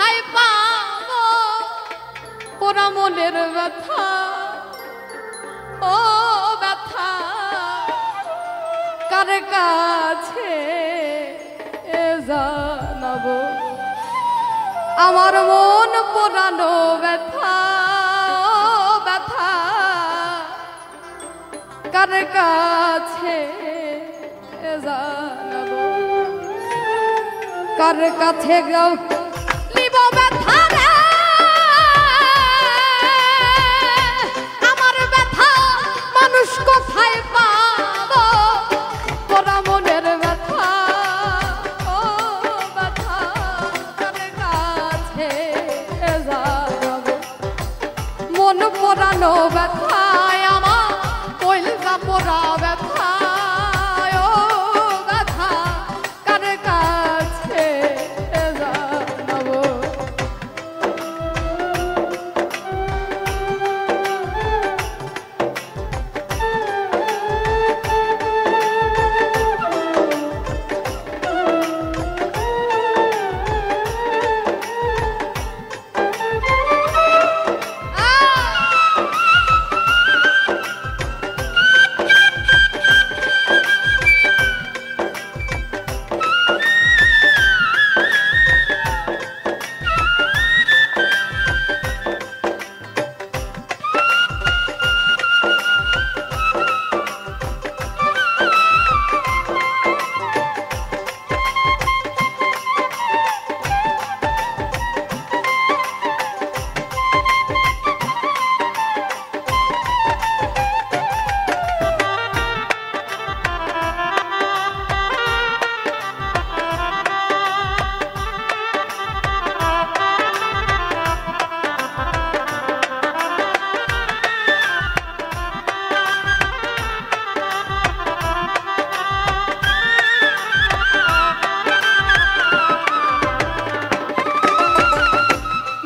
কোথায় পাবো ওরা মনের ব্যথা ও ব্যথা কার কাছে জানাবো আমার মন পোড়ানো ব্যথা ব্যথা কার কাছে জানাবো কার কাছে গাও লিব ব্যথা রে আমার ব্যথা মানুষ কোথায় পাবো পোড়া মনের ব্যথা ও ব্যথা কার কাছে জানাবো মন পোড়ানো ব্যথা আমার কইলজা পোড়া ব্যথা ও ব্যথা কার কাছে জানাবো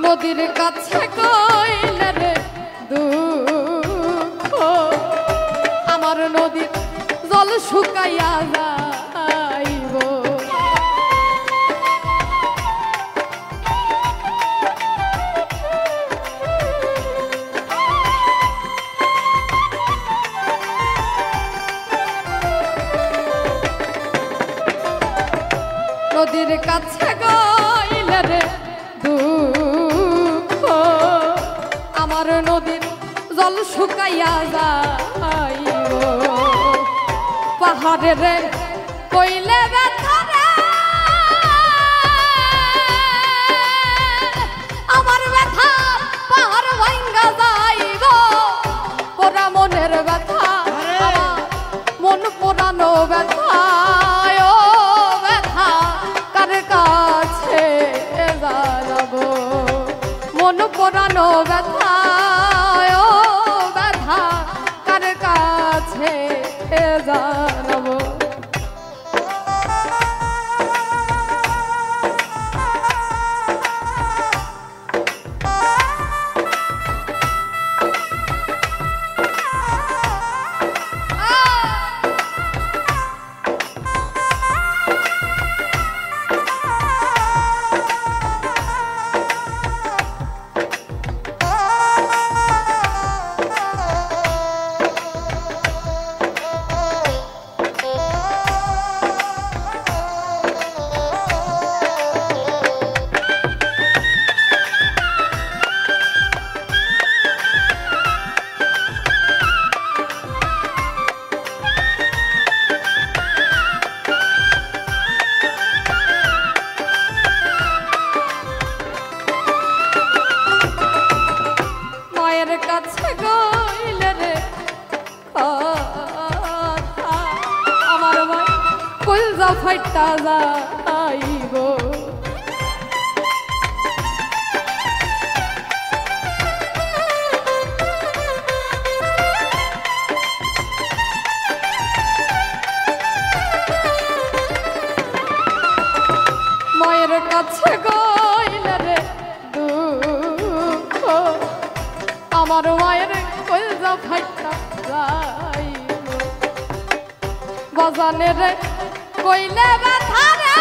নদীর কাছে কইলে রে দুঃখ আমার নদীর জল শুকাইয়া যাইব নদীর কাছে কইলে রে আমার নদীর জল শুকাইয়া যাইব পাহাড়ের কইলে ব্যথা রে আমার ব্যথা পাহাড় ভাঙ্গা যাইব পোড়া মনের ব্যথা মন পোড়ানো ব্যথা ও ব্যথা কার কাছে জানাবো মন পোড়ানো ব্যথা ও ব্যথা কার কাছে জানাবো কাছে গইলে রে আমার ভাই কলজা ফাইটা যাইব মায়ের কাছে গইলে রে দুঃখ আমার মায়ের কলজা ফাইটা যাইব বাজানে রে কইলে ব্যথা রে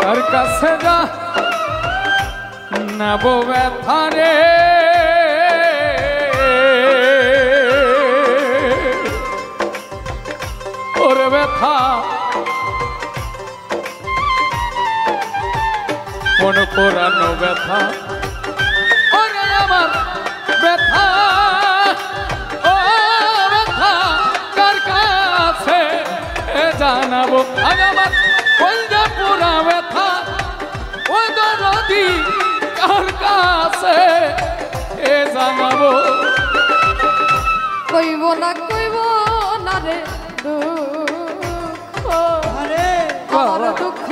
কার কাছে যা নাব ব্যথা রে ওরে ব্যথা মন পোড়ানো ব্যথা ওরে আমার ব্যথা ও ব্যথা কার কাছে জানাবো আমার কলজা পোড়া ব্যথা ওই দরদি কার কাছে জানাবো কইব না রে দুঃখ আমার দুঃখ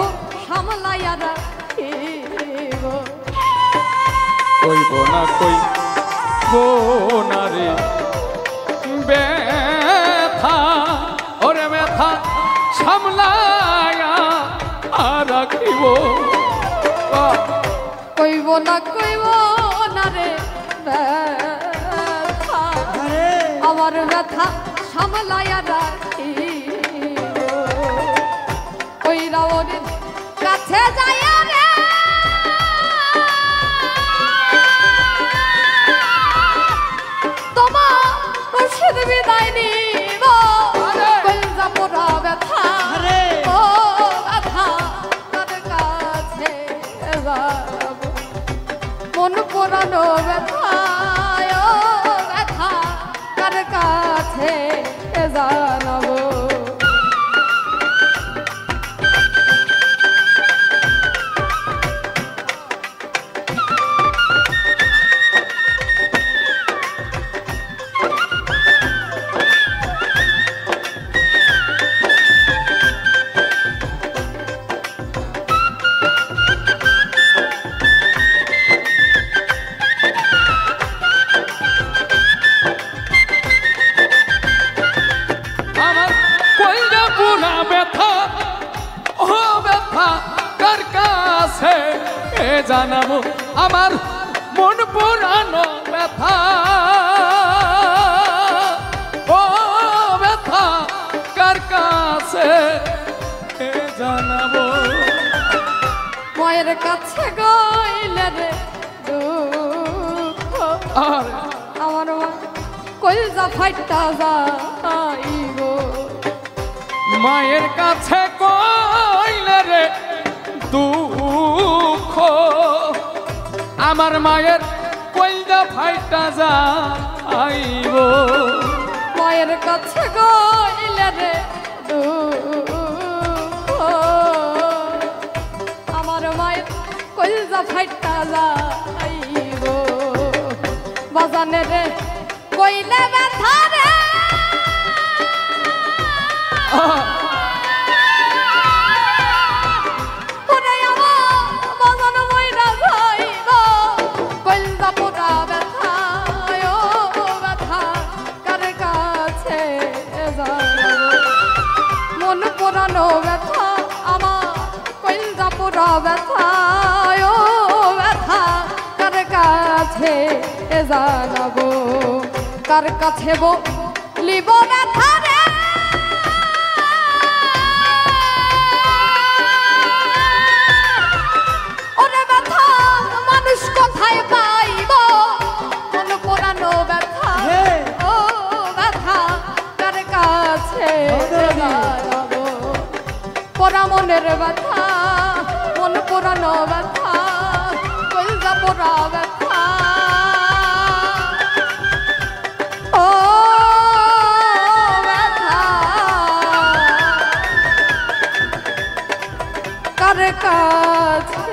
সামলাইয়া রাখিব কইব না রে ব্যথা ওরে ব্যথা সামলায়া রাখিব কইব না রে ব্যথা আমার ব্যথা সামলাইয়া রাখিব ওই রাবণের কাছে যাইয়া রে তোমার বিদায় নিব কলজা পোড়া ব্যথা ও ব্যথা তার কাছে যাব মন পোড়ানো ব্যথা ও ব্যথা তার কাছে জানাবো জানাবো আমার মন পোড়ানো ব্যথা ও ব্যথা কার কাছে জানাবো মায়ের কাছে গইলে রে দুঃখ আমার মা কলজা ফাইটা যাইব মায়ের কাছে কইলে রে দুঃখ আমার মায়ের কলজা ফাইটা যাইব মায়ের কাছে গইলে রে দুঃখ আমার মায়ের কলজা ফাইটা যাইব বাজানে রে কইলে ব্যথা রে মন পোড়ানো ব্যথা আমার কলজা পোড়া ব্যথা ও ব্যথা কার কাছে জানাবো কার কাছে বলিব ব্যথা রে ওরে ব্যথা মানুষ কোথায় পাইব মন পোড়ানো ব্যথা ও ব্যথা কার কাছে জানাবো পোড়া মনের ব্যথা মন পোড়ানো ব্যথা কলজা পোড়া ব্যথা ও ব্যথা কার কাছে